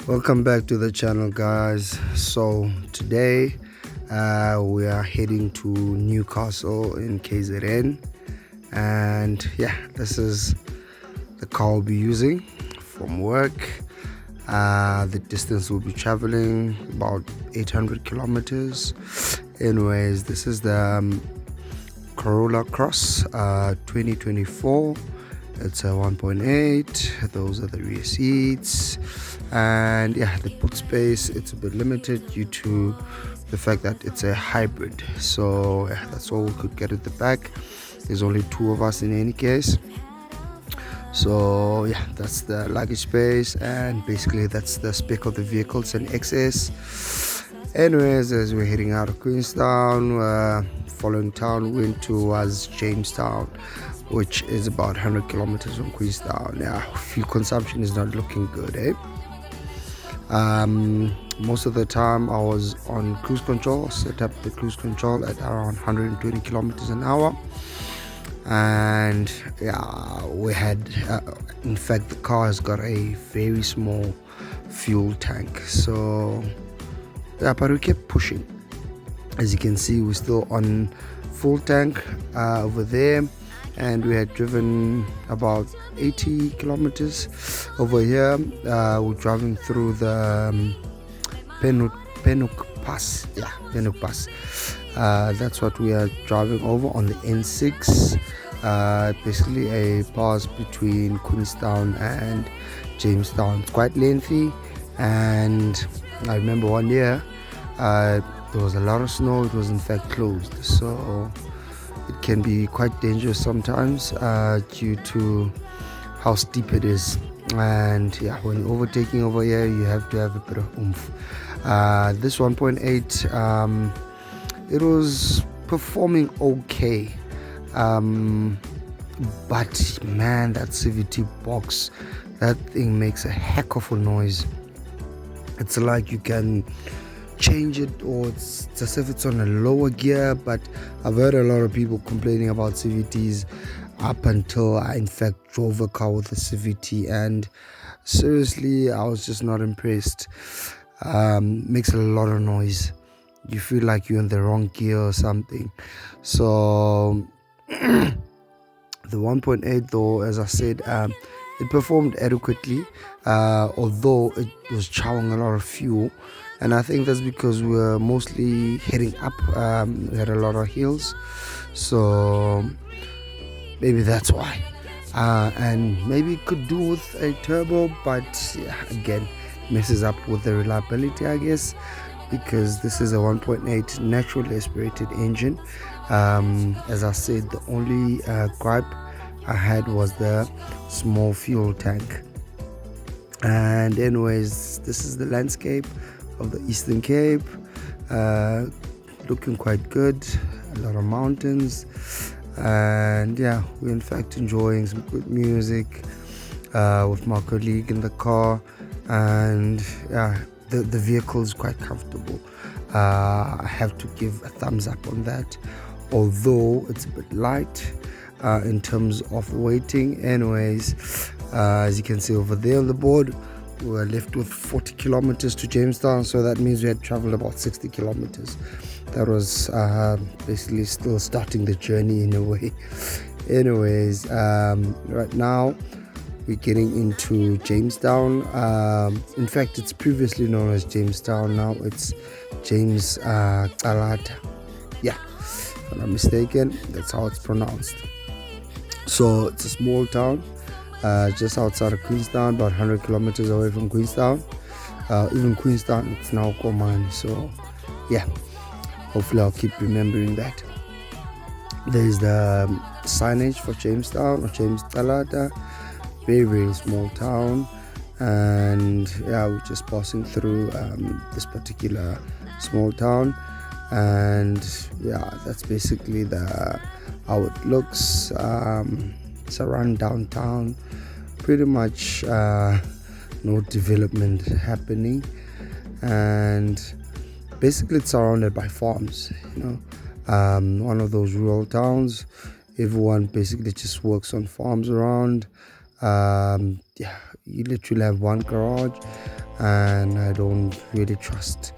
Welcome back to the channel, guys. So today we are heading to Newcastle in KZN, and yeah, this is the car we'll be using from work. The distance we'll be traveling about 800 kilometers. Anyways, this is the Corolla Cross 2024. It's a 1.8. Those are the rear seats, and yeah, the boot space, it's a bit limited due to the fact that it's a hybrid. So yeah, that's all we could get at the back. There's only two of us in any case. So yeah, that's the luggage space, and basically that's the spec of the vehicle. It's an XS. Anyways, as we're heading out of Queenstown, following town we went towards Jamestown, which is about 100 kilometers from Queenstown. Yeah, fuel consumption is not looking good, eh? Most of the time I was on cruise control. Set up the cruise control at around 120 kilometers an hour, and yeah, we had in fact the car has got a very small fuel tank. So yeah, but we kept pushing. As you can see, we're still on full tank over there, and we had driven about 80 kilometers over here. We're driving through the Penuk Pass. Yeah, Penuk Pass. That's what we are driving over on the N6. Basically a pass between Queenstown and Jamestown. It's quite lengthy, and I remember one year there was a lot of snow. It was in fact closed, so it can be quite dangerous sometimes due to how steep it is. And yeah, when you're overtaking over here, you have to have a bit of oomph. This 1.8, it was performing okay, but man, that CVT box, that thing makes a heck of a noise. It's like you can change it, or it's as if it's on a lower gear. But I've heard a lot of people complaining about CVTs up until I in fact drove a car with a CVT, and seriously, I was just not impressed. Makes a lot of noise. You feel like you're in the wrong gear or something. So the 1.8 though, as I said, it performed adequately, although it was chowing a lot of fuel. And I think that's because we're mostly heading up. We had a lot of hills, so maybe that's why. And maybe it could do with a turbo, but yeah, again, messes up with the reliability, I guess, because this is a 1.8 naturally aspirated engine. As I said, the only gripe I had was the small fuel tank. And anyways, this is the landscape of the Eastern Cape, looking quite good. A lot of mountains, and yeah, we're in fact enjoying some good music with my colleague in the car. And yeah, the vehicle is quite comfortable. I have to give a thumbs up on that, although it's a bit light in terms of weighting. Anyways, as you can see over there on the board, we were left with 40 kilometers to Jamestown, so that means we had traveled about 60 kilometers. That was basically still starting the journey in a way. Anyways, right now we're getting into Jamestown. In fact, it's previously known as Jamestown. Now it's James Calata. Yeah, if I'm not mistaken, that's how it's pronounced. So it's a small town, just outside of Queenstown, about 100 kilometers away from Queenstown. Even Queenstown, it's now Komani. So yeah, hopefully I'll keep remembering that. There's the signage for Jamestown or James Calata. Very, very small town, and yeah, we're just passing through this particular small town, and yeah, that's basically how it looks. It's around downtown, pretty much no development happening, and basically it's surrounded by farms, one of those rural towns. Everyone basically just works on farms around. Yeah, you literally have one garage, and I don't really trust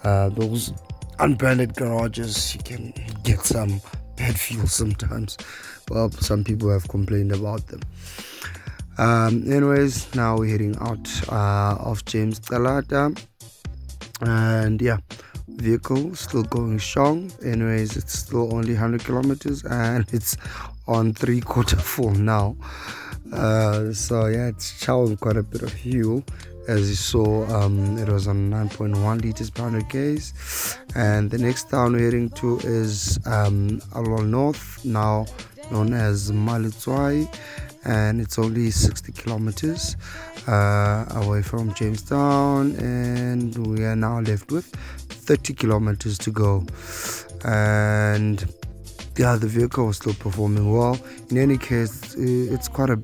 those unbranded garages. You can get some bad fuel sometimes. Well, some people have complained about them. Anyways, now we're heading out of James Talata, and yeah, vehicle still going strong. Anyways, it's still only 100 kilometers and it's on 3/4 full now. So yeah, it's chowing quite a bit of fuel. As you saw, it was on 9.1 liters per 100 k's. And the next town we're heading to is Alwal North, now known as Malitswai, and it's only 60 kilometers away from Jamestown, and we are now left with 30 kilometers to go. And yeah, the vehicle was still performing well. In any case, it's quite a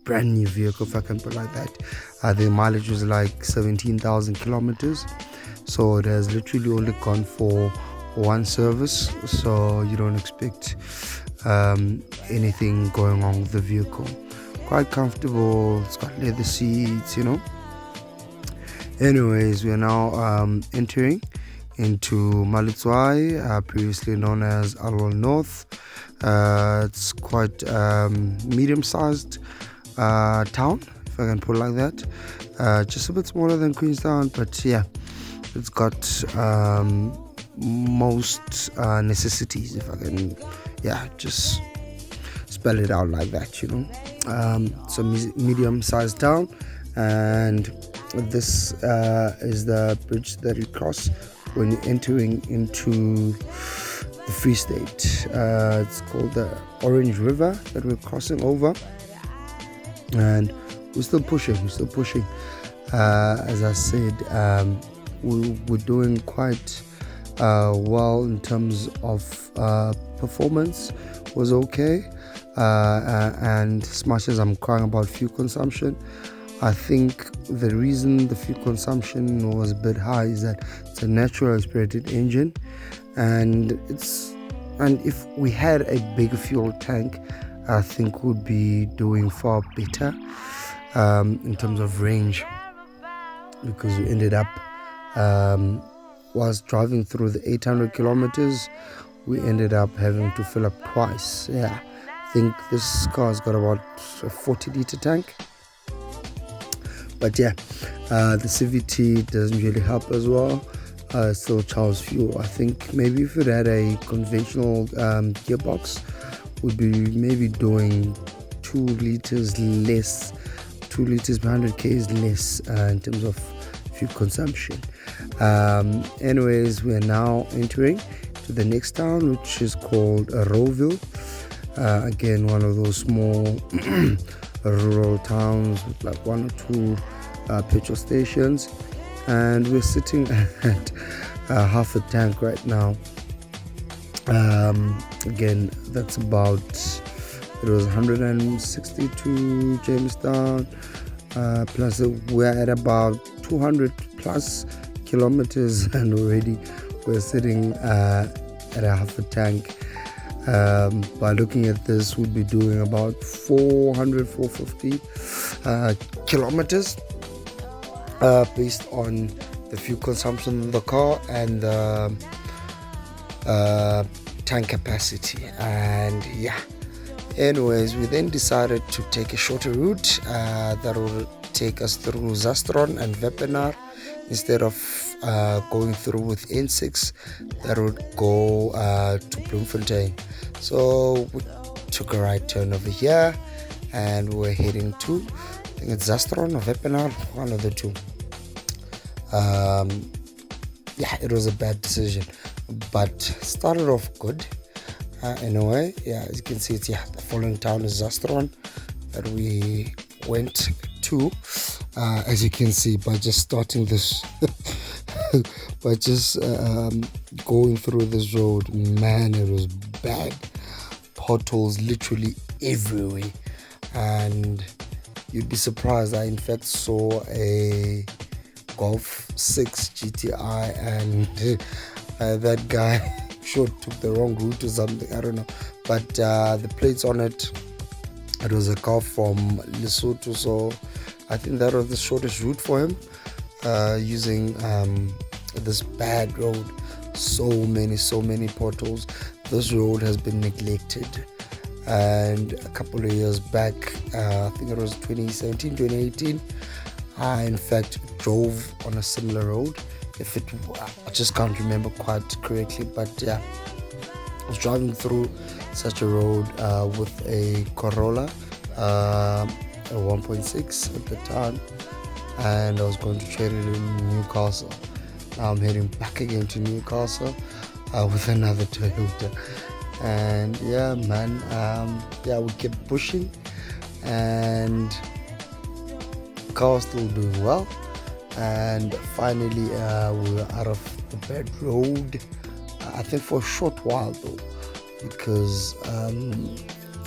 brand new vehicle, if I can put it like that. The mileage was like 17,000 kilometers, so it has literally only gone for one service, so you don't expect anything going on with the vehicle. Quite comfortable, it's got leather seats, Anyways, we are now entering into Malitswai, previously known as Alwal North. It's quite medium-sized town, if I can put it like that. Just a bit smaller than Queenstown, but yeah, it's got most necessities, if I can just spell it out like that. It's a medium-sized town, and this is the bridge that you cross when you're entering into the Free State. It's called the Orange River that we're crossing over, and we're still pushing. As I said, we're doing quite well in terms of performance. Was okay, and as much as I'm crying about fuel consumption, I think the reason the fuel consumption was a bit high is that it's a natural aspirated engine, and if we had a bigger fuel tank, I think we'd be doing far better in terms of range, because we ended up whilst driving through the 800 kilometers, we ended up having to fill up twice. Yeah, I think this car's got about a 40-liter tank. But yeah, the CVT doesn't really help as well. Still chows fuel. I think maybe if it had a conventional gearbox, we'd be maybe doing 2 liters less, 2 liters per 100 k's less in terms of fuel consumption. Anyways, we are now entering to the next town, which is called Rowville. Again, one of those small rural towns with like 1 or 2 petrol stations, and we're sitting at half a tank right now. Again, that's about, it was 160 to Jamestown, plus we're at about 200 plus kilometers, and already we're sitting at a half a tank. By looking at this, we'd be doing about 450 kilometers based on the fuel consumption of the car and the tank capacity. And yeah, anyways, we then decided to take a shorter route that will take us through Zastron and Wepener instead of going through with N6 that would go to Bloemfontein. So we took a right turn over here, and we're heading to, I think it's Zastron or Wepener, one of the two. Yeah, it was a bad decision, but started off good in a way. Yeah, as you can see, it's the following town is Zastron that we went to. As you can see, by just starting this by just going through this road, man, it was bad. Potholes literally everywhere, and you'd be surprised. I in fact saw a Golf 6 GTI, and that guy sure took the wrong route or something, I don't know, but the plates on it was a car from Lesotho, so I think that was the shortest route for him. using this bad road. So many potholes. This road has been neglected, and a couple of years back, I think it was 2017, 2018, I in fact drove on a similar road. I just can't remember quite correctly, but yeah, I was driving through such a road with a Corolla, a 1.6 at the time, and I was going to trade it in Newcastle. Now I'm heading back again to Newcastle with another Toyota, and yeah, man, yeah, we kept pushing, and car was still doing well, and finally we were out of the bad road. I think for a short while though, because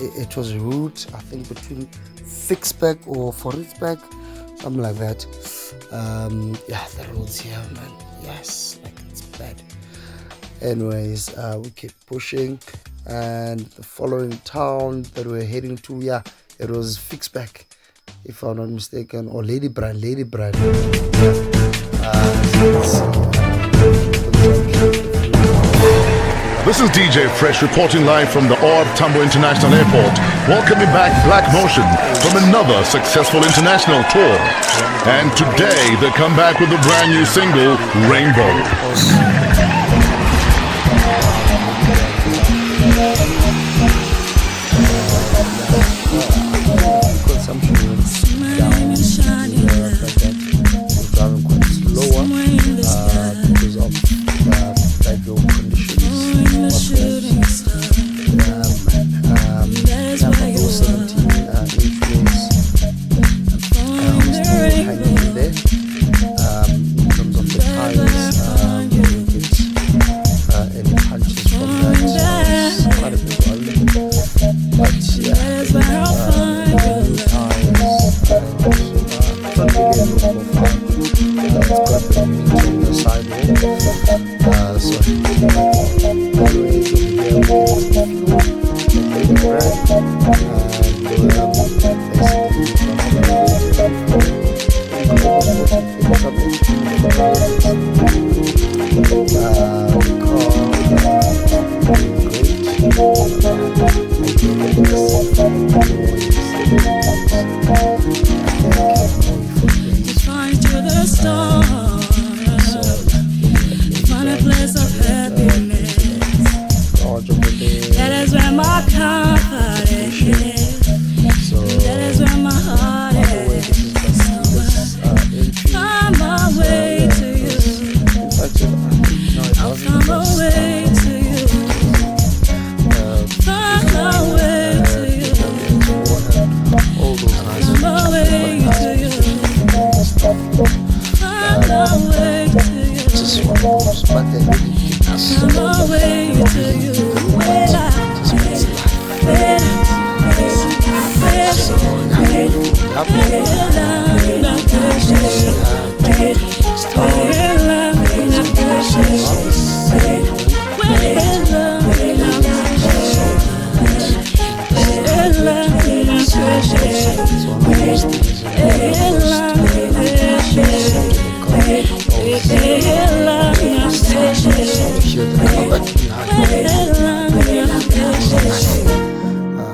it was a route, I think between Fixback or Foritsback, something like that. Yeah, the roads here, man, yes, like it's bad. Anyways, we kept pushing, and the following town that we're heading to, yeah, it was Fixback, if I'm not mistaken, or Lady Brand. This is DJ Fresh reporting live from the OR Tambo International Airport, welcoming back Black Motion from another successful international tour. And today they come back with a brand new single, Rainbow.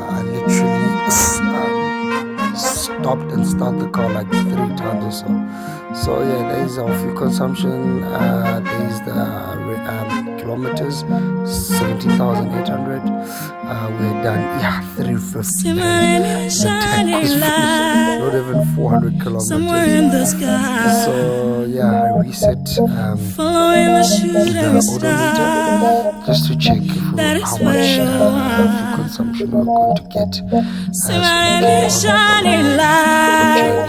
I literally stopped and started the car like 3 times or so. So yeah, there is our fuel consumption. There is the kilometers, 17,800. We're done. Yeah, 350. The tank was finished. Not even 400 kilometers. Somewhere in the sky. So yeah, I reset Following the shooting the odometer just to check how much fuel consumption we're going to get. Somewhere in the shining light.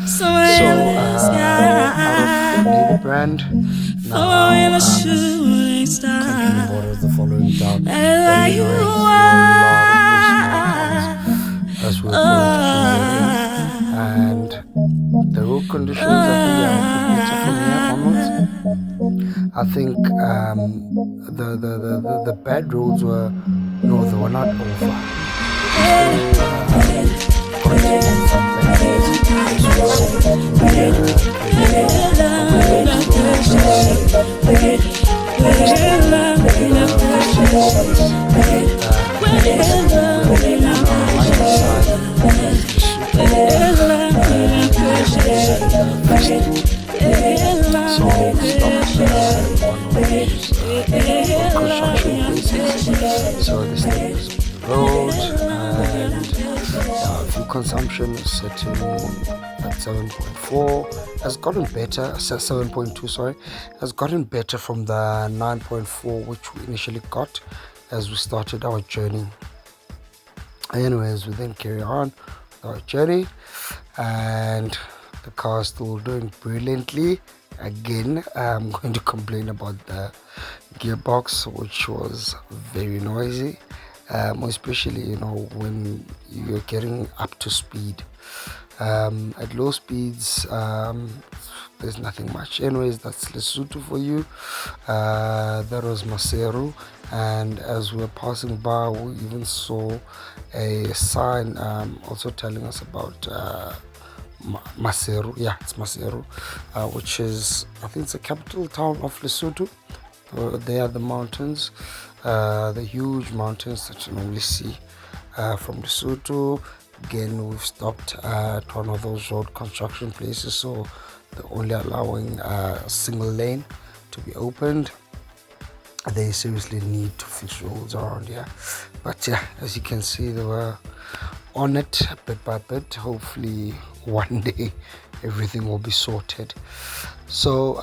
Somewhere in the sky. Lady Brand. Following the shooting star. What is the following down? Like you As we're going to and the road conditions, I think from here onwards. I think the bad roads were they were not over. next to so we stopped at one of those construction places. So this thing is road, and fuel consumption is sitting at 7.4. Has gotten better, 7.2 sorry, has gotten better from the 9.4 which we initially got as we started our journey. Anyways, we then carry on our journey, and the car is still doing brilliantly. Again, I'm going to complain about the gearbox, which was very noisy, especially when you're getting up to speed. At low speeds, there's nothing much. Anyways, that's Lesotho for you. That was Maseru, and as we were passing by, we even saw a sign also telling us about Maseru. Yeah, it's Maseru, which is, I think it's the capital town of Lesotho. They are the mountains, the huge mountains that you normally see from Lesotho. Again, we've stopped at one of those road construction places, so they're only allowing a single lane to be opened. They seriously need to fix roads around here. But yeah, as you can see, they were on it bit by bit. Hopefully one day everything will be sorted. So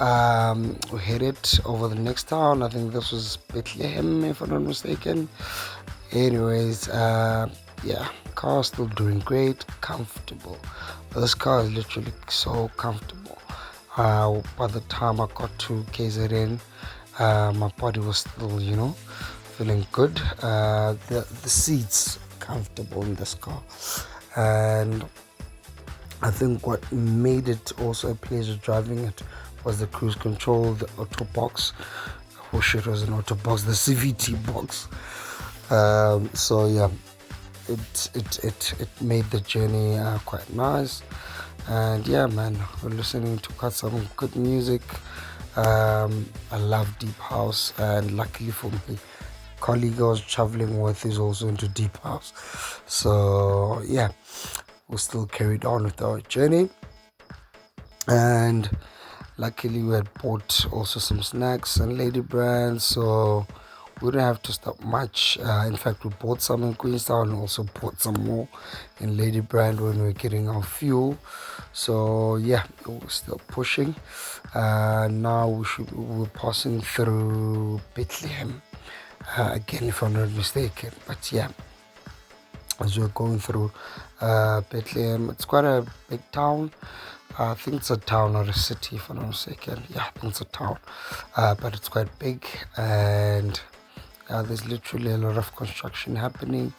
we headed over the next town. I think this was Bethlehem, if I'm not mistaken. Anyways, yeah, car still doing great, comfortable. This car is literally so comfortable. By the time I got to KZN, my body was still, feeling good. The seats comfortable in this car, and I think what made it also a pleasure driving it was the cruise control, the auto box. Oh shit, it was an auto box, the CVT box. So yeah, it made the journey quite nice. And yeah, man, we're listening to quite some good music. I love deep house, and luckily for me, colleague I was traveling with is also into deep house. So yeah, we still carried on with our journey, and luckily we had bought also some snacks and lady brands, so we didn't have to stop much. In fact, we bought some in Queenstown and also bought some more in Lady Brand when we were getting our fuel. So yeah, we're still pushing. Now we're passing through Bethlehem again, if I'm not mistaken. But yeah, as we're going through Bethlehem, it's quite a big town. I think it's a town or a city, if I'm not mistaken. Yeah, I think it's a town, but it's quite big, and there's literally a lot of construction happening.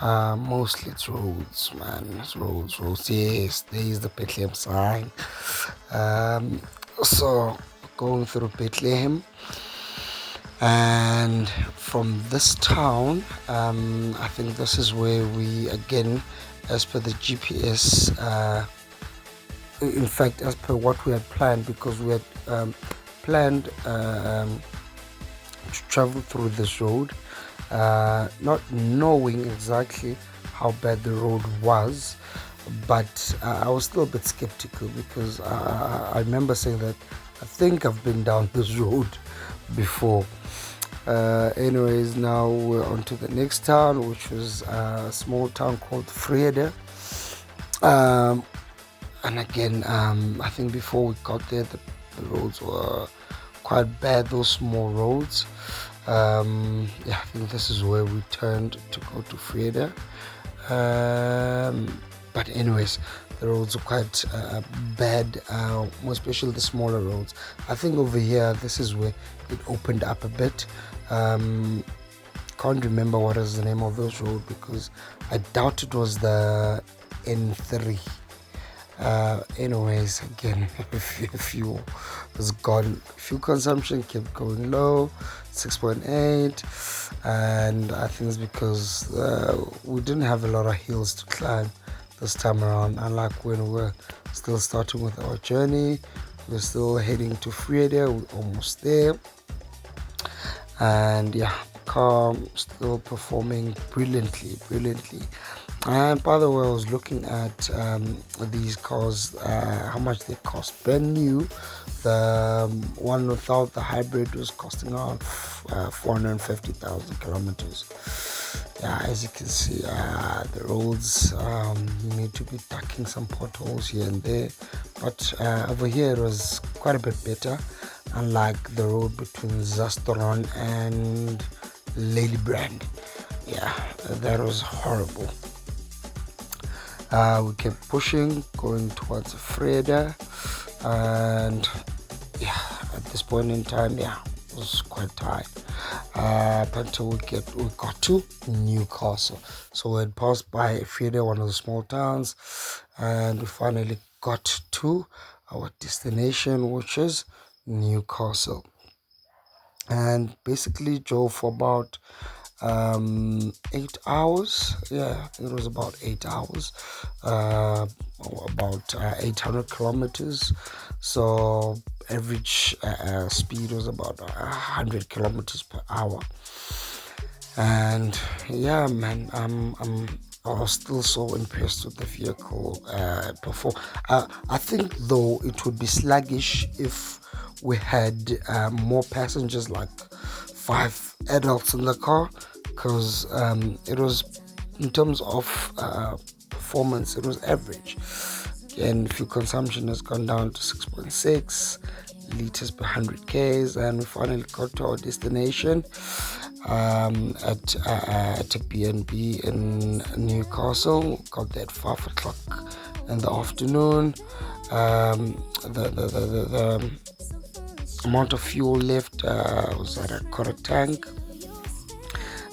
Mostly it's roads, man. It's roads. Yes, there is the Bethlehem sign. So going through Bethlehem, and from this town, I think this is where we, again, as per the GPS, in fact, as per what we had planned, because we had planned to travel through this road, not knowing exactly how bad the road was, but I was still a bit skeptical, because I remember saying that I think I've been down this road before. Anyways, now we're on to the next town, which was a small town called Vrede. And again, I think before we got there, the roads were quite bad, those small roads. Yeah, I think this is where we turned to go to Vrede. But anyways, the roads are quite bad, more especially the smaller roads. I think over here, this is where it opened up a bit. Can't remember what is the name of those road, because I doubt it was the N3. Anyways, again, fuel was gone. Fuel consumption kept going low, 6.8, and I think it's because we didn't have a lot of hills to climb this time around, unlike when we were still starting with our journey. We're still heading to Vrede, we're almost there, and yeah, car still performing brilliantly. And by the way, I was looking at these cars, how much they cost. Brand new, the one without the hybrid was costing around 450,000 kilometers. Yeah, as you can see, the roads, you need to be ducking some potholes here and there, but over here it was quite a bit better, unlike the road between Zastoron and Ladybrand. Yeah, that was horrible. We kept pushing, going towards Freda, and yeah, at this point in time, yeah, it was quite tight. Until we got to Newcastle. So we had passed by Freda, one of the small towns, and we finally got to our destination, which is Newcastle. And basically drove for about 8 hours. Yeah, it was about 8 hours, about 800 kilometers. So average speed was about 100 kilometers per hour. And yeah, man, I was still so impressed with the vehicle I think though it would be sluggish if we had more passengers, like 5 adults in the car, because it was, in terms of performance, it was average, and fuel consumption has gone down to 6.6 liters per 100 k's, and we finally got to our destination at a B&B in Newcastle. Got there at 5 o'clock in the afternoon. The amount of fuel left was at a quarter tank,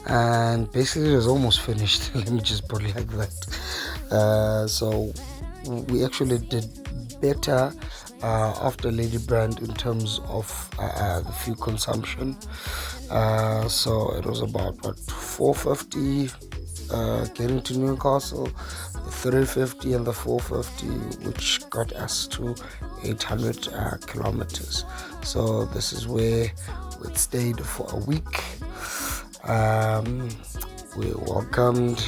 and basically it was almost finished. Let me just put it like that. So we actually did better after Ladybrand in terms of the fuel consumption. So it was about 450 getting to Newcastle, the 350 and the 450, which got us to 800 kilometers. So this is where we stayed for a week. We welcomed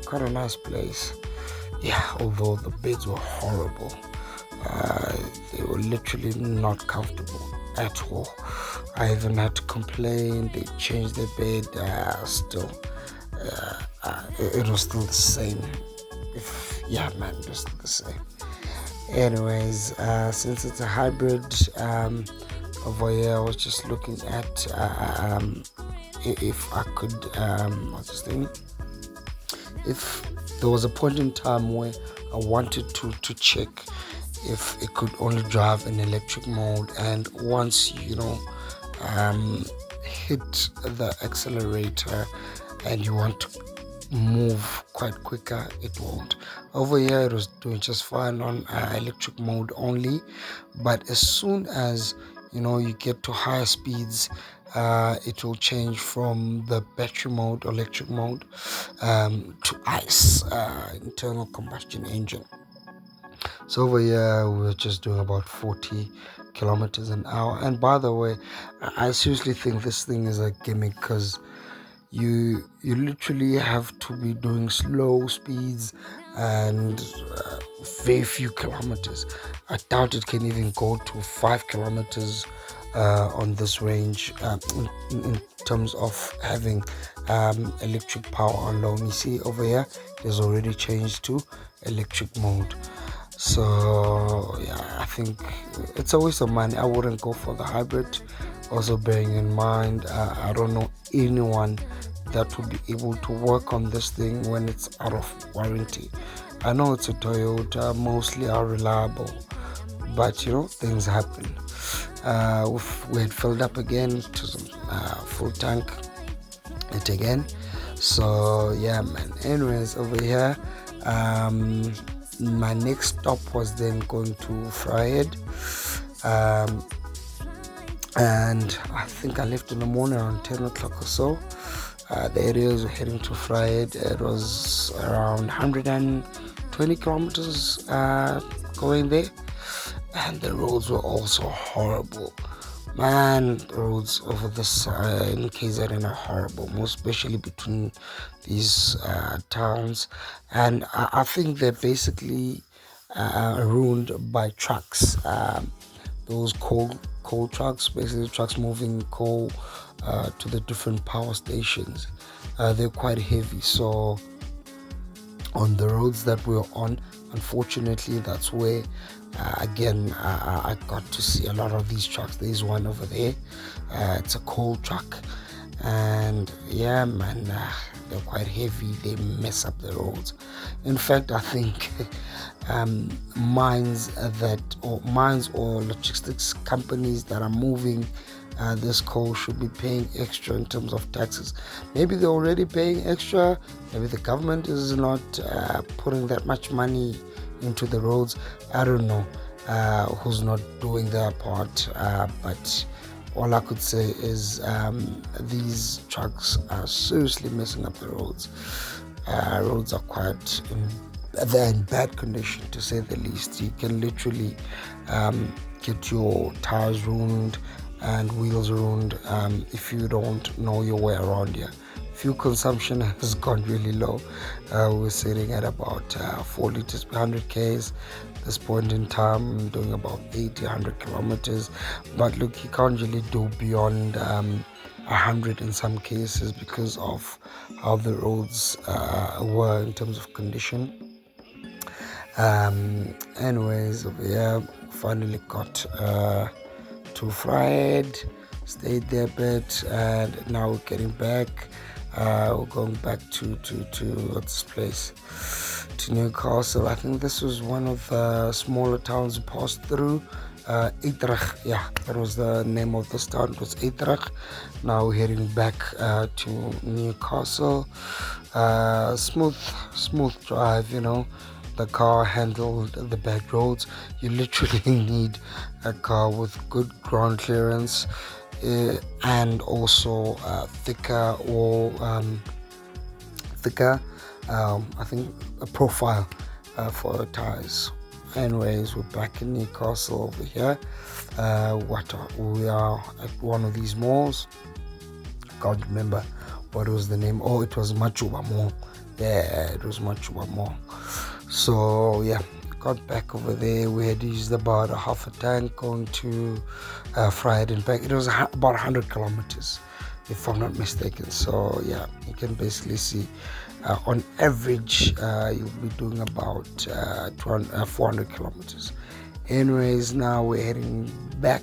quite a nice place. Yeah, although the beds were horrible, they were literally not comfortable at all. I even had to complain. They changed their bed. Still, it was still the same. Yeah, man, it was still the same. Anyways, since it's a hybrid, over here I was just looking at if I could, what's this thing? If there was a point in time where I wanted to check if it could only drive in electric mode, and once hit the accelerator and you want to move quite quicker, it won't. Over here it was doing just fine on electric mode only, but as soon as you get to higher speeds, it will change from the battery mode, electric mode, to ICE, internal combustion engine. So over here we're just doing about 40 kilometers an hour. And by the way, I seriously think this thing is a gimmick, because you literally have to be doing slow speeds and very few kilometers. I doubt it can even go to 5 kilometers on this range, in terms of having electric power on low. You see over here, there's already changed to electric mode. So yeah, I think it's a waste of money. I wouldn't go for the hybrid. Also bearing in mind, I don't know anyone that would be able to work on this thing when it's out of warranty. I know it's a Toyota, mostly are reliable, but things happen. We had filled up again to full tank it again. So yeah, man. Anyways, over here, my next stop was then going to Vryheid, and I think I left in the morning around 10 o'clock or so. The areas were heading to Vryheid. It was around 120 kilometers going there, and the roads were also horrible. Man, roads over this in KZN are horrible, most especially between these towns, and I think they're basically ruined by trucks. Those coal trucks, basically trucks moving coal to the different power stations. They're quite heavy, so on the roads that we're on, unfortunately, that's where again I got to see a lot of these trucks. There's one over there. It's a coal truck, and yeah, man, they're quite heavy. They mess up the roads. In fact, I think mines or logistics companies that are moving this coal should be paying extra in terms of taxes. Maybe they're already paying extra. Maybe the government is not putting that much money into the roads. I don't know who's not doing their part, but all I could say is these trucks are seriously messing up the roads. Roads are they're in bad condition, to say the least. You can literally get your tires ruined and wheels ruined if you don't know your way around here. Fuel consumption has gone really low. We're sitting at about 4 liters per 100 k's. At this point in time, doing about 100 kilometers. But look, you can't really do beyond 100 in some cases because of how the roads were in terms of condition. Anyways, over here, finally got to Fried, stayed there a bit, and now we're getting back. We're going back to what's this place? To Newcastle. I think this was one of the smaller towns we passed through. Utrecht, yeah, that was the name of this town. It was Utrecht. Now we're heading back to Newcastle. Smooth drive, you know. The car handled the back roads. You literally need a car with good ground clearance and also thicker I think a profile for the tires. Anyways, we're back in Newcastle over here. We are at one of these malls. Can't remember what was the name. Oh, it was Machuba Mall. Yeah, it was Machuba Mall. So yeah, got back over there. We had used about a half a tank going to Fried and back. It was about 100 kilometers, if I'm not mistaken. So yeah, you can basically see on average you'll be doing about 400 kilometers. Anyways, now we're heading back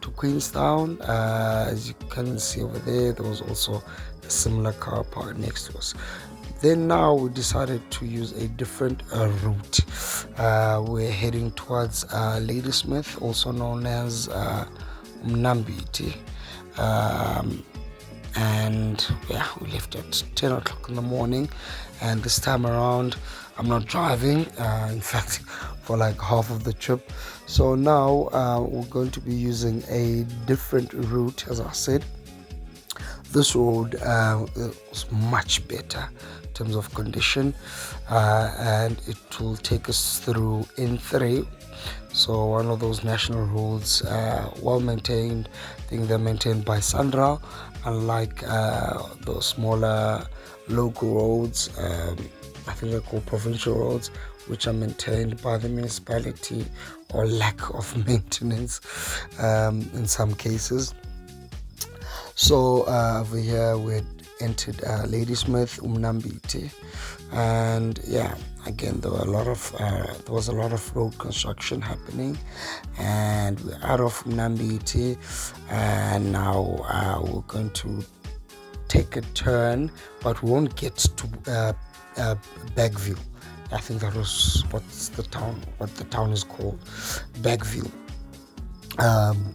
to Queenstown. As you can see over there, there was also a similar car park next to us. Then now we decided to use a different route. We're heading towards Ladysmith, also known as Mnambiti. And yeah, we left at 10 o'clock in the morning, and this time around I'm not driving, in fact, for like half of the trip. So now we're going to be using a different route. As I said, this road is much better in terms of condition, and it will take us through N3. So one of those national roads, well maintained. I think they're maintained by Sandra, unlike those smaller local roads. I think they're called provincial roads, which are maintained by the municipality, or lack of maintenance in some cases. So over here we entered Ladysmith, Mnambiti, and yeah, again there was a lot of road construction happening, and we're out of Mnambiti, and now we're going to take a turn, but we won't get to Bagville. I think that was what the town is called, Bagville.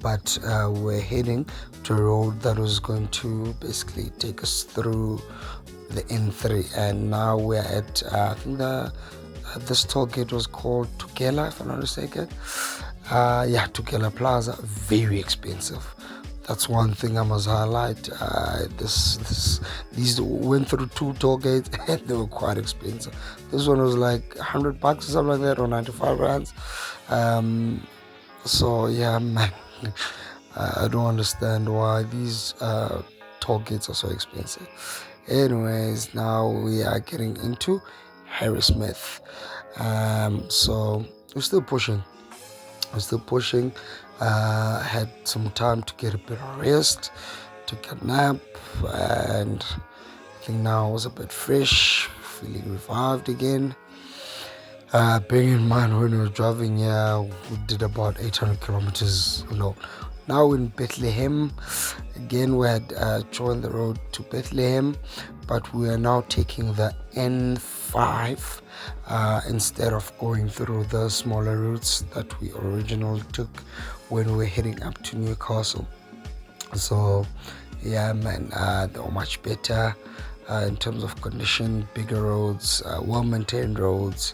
But we're heading to a road that was going to basically take us through the N3, and now we're at I think this toll gate was called Tugela, if I'm not mistaken. Yeah, Tugela Plaza. Very expensive. That's one thing I must highlight. These went through 2 toll gates and they were quite expensive. This one was like $100 or something like that, or 95 rands. So yeah, man, I don't understand why these toll gates are so expensive. Anyways, now we are getting into Harrismith. So we're still pushing. Had some time to get a bit of rest, took a nap, and I think now I was a bit fresh, feeling revived again. Bearing in mind when we were driving here, we did about 800 kilometers alone. Now in Bethlehem, again we had joined the road to Bethlehem, but we are now taking the N5 instead of going through the smaller routes that we originally took when we were heading up to Newcastle. So yeah, man, they were much better in terms of condition, bigger roads, well-maintained roads,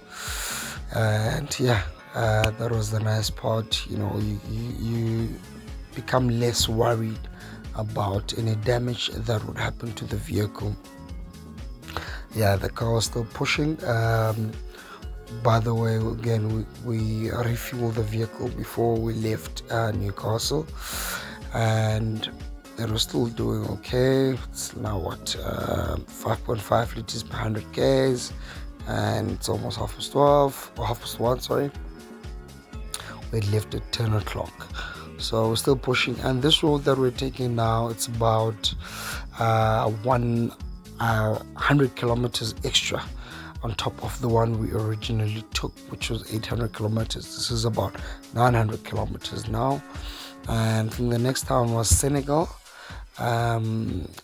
and yeah, that was the nice part. You become less worried about any damage that would happen to the vehicle. Yeah, the car was still pushing. By the way, again, we refueled the vehicle before we left Newcastle, and it was still doing okay. It's now 5.5 liters per 100 k's, and it's almost 12:30 or 1:30. Sorry, we left at 10 o'clock, so we're still pushing. And this road that we're taking now, it's about 100 kilometers extra on top of the one we originally took, which was 800 kilometers. This is about 900 kilometers now, and I think the next town was Senegal.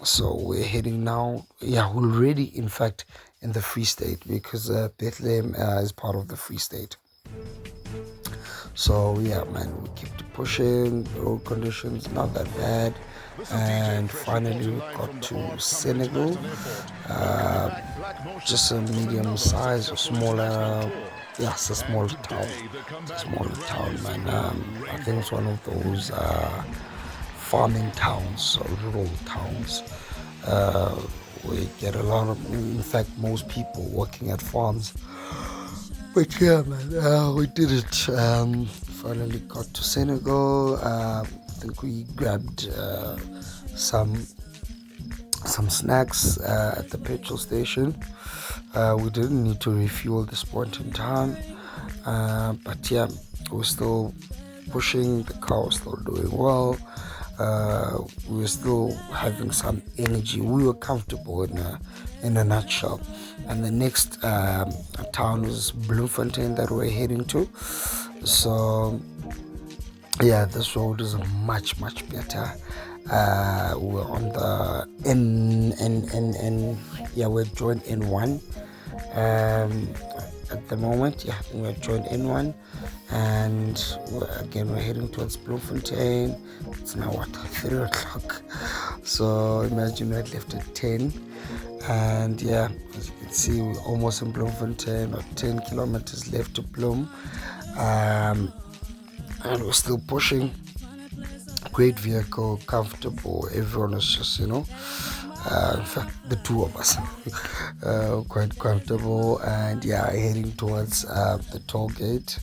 So we're heading now, we're already in fact in the Free State, because Bethlehem is part of the Free State. So yeah, man, we keep pushing. The road conditions not that bad, and finally we got to Senegal. Just a medium size or smaller. Yeah, it's a smaller town. Man. I think it's one of those farming towns or rural towns. We get a lot of, in fact, most people working at farms. But yeah, man, we did it. Finally got to Senegal. I think we grabbed some snacks at the petrol station. We didn't need to refuel this point in time, but yeah, we're still pushing. The car was still doing well. We were still having some energy. We were comfortable in a nutshell. And the next town was Bloemfontein that we're heading to. So yeah, this road is much better. We're on the we're joined N1 at the moment. Yeah, we're joined N1, and we're heading towards Bloemfontein. It's now 3 o'clock, so imagine we had left at 10, and yeah, as you can see, we're almost in Bloemfontein. About 10 kilometers left to Bloem, and we're still pushing. Great vehicle, comfortable. Everyone is just, in fact, the two of us, quite comfortable. And yeah, heading towards the toll gate,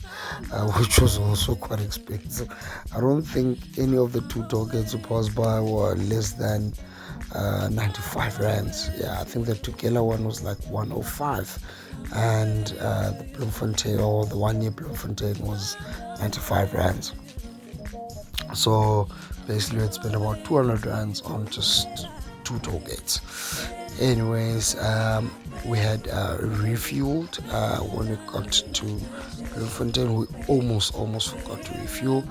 which was also quite expensive. I don't think any of the two toll gates we passed by were less than 95 rands. Yeah, I think the Tugela one was like 105, and the Bloemfontein, or the 1 year Bloemfontein, was 95 rands. So basically it's been about 200 rands on just two toll gates. Anyways, we had refueled when we got to Bloemfontein. We almost forgot to refuel.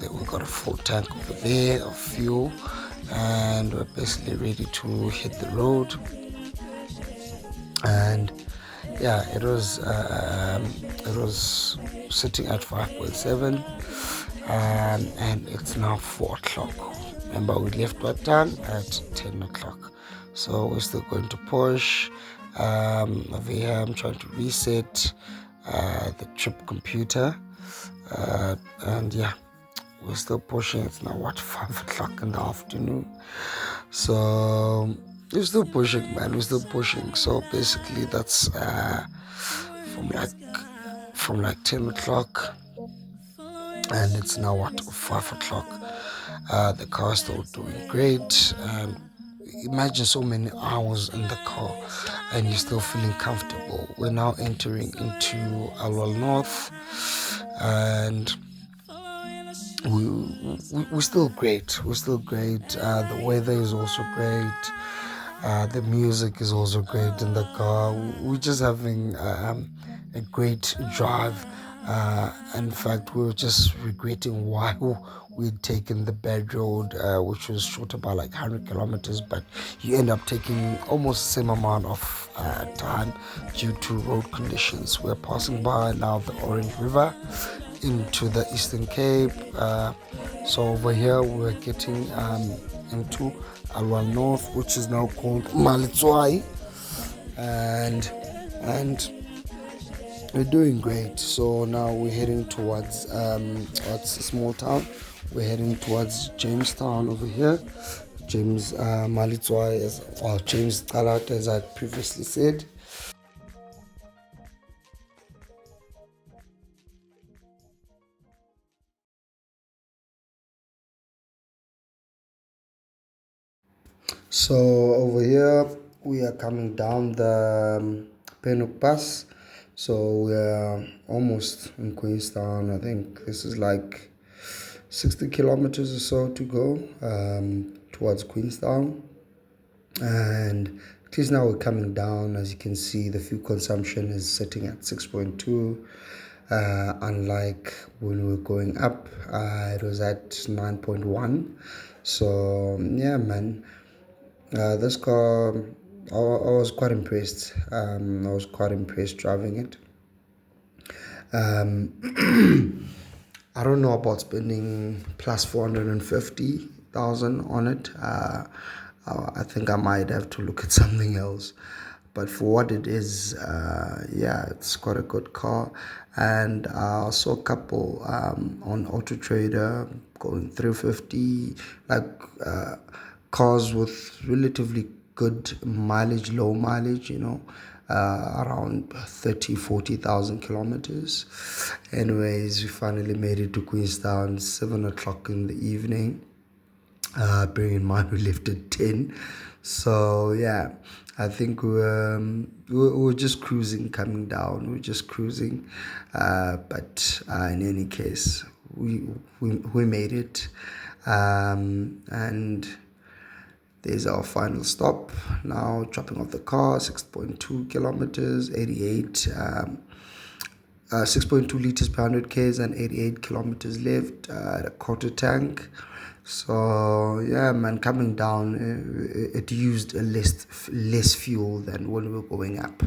We got a full tank over there of fuel, and we're basically ready to hit the road. And yeah, it was sitting at 5.7, and it's now 4 o'clock. Remember, we left what time? At 10 o'clock. So we're still going to push. Over here I'm trying to reset the trip computer, and yeah, we're still pushing. It's now 5 o'clock in the afternoon. So we're still pushing, man. We're still pushing. So basically that's from like 10 o'clock and it's now what, 5 o'clock. The car is still doing great. Imagine so many hours in the car and you're still feeling comfortable. We're now entering into Alwal North, and we're still great. We're still great. The weather is also great. The music is also great in the car. We're just having a great drive. In fact, we were just regretting why we'd taken the bad road, which was shorter by like 100 kilometers, but you end up taking almost the same amount of time due to road conditions. We're passing by now the Orange River into the Eastern Cape. So over here we're getting into Alwal North, which is now called Malitswai, and we're doing great. So now we're heading towards what's a small town. We're heading towards Jamestown over here. James Malitswai, James Talat, as I previously said. So over here we are coming down the Penuk Pass. So we're almost in Queenstown. I think this is like 60 kilometers or so to go towards Queenstown. And at least now we're coming down. As you can see, the fuel consumption is sitting at 6.2. Unlike when we were going up, it was at 9.1. So yeah, man. This car, I was quite impressed. I was quite impressed driving it. I don't know about spending plus 450,000 on it. I think I might have to look at something else. But for what it is, yeah, it's quite a good car. And I saw a couple on Auto Trader going 350, like cars with relatively good mileage, low mileage, around 40,000 kilometers. Anyways, we finally made it to Queenstown, 7 o'clock in the evening. Bearing in mind we left at 10. So yeah, I think we were just cruising coming down. We were just cruising. But in any case, we made it. And there's our final stop. Now dropping off the car, 6.2 kilometers, 6.2 liters per 100 k's and 88 kilometers left, a quarter tank. So yeah, man, coming down, it used less fuel than when we were going up.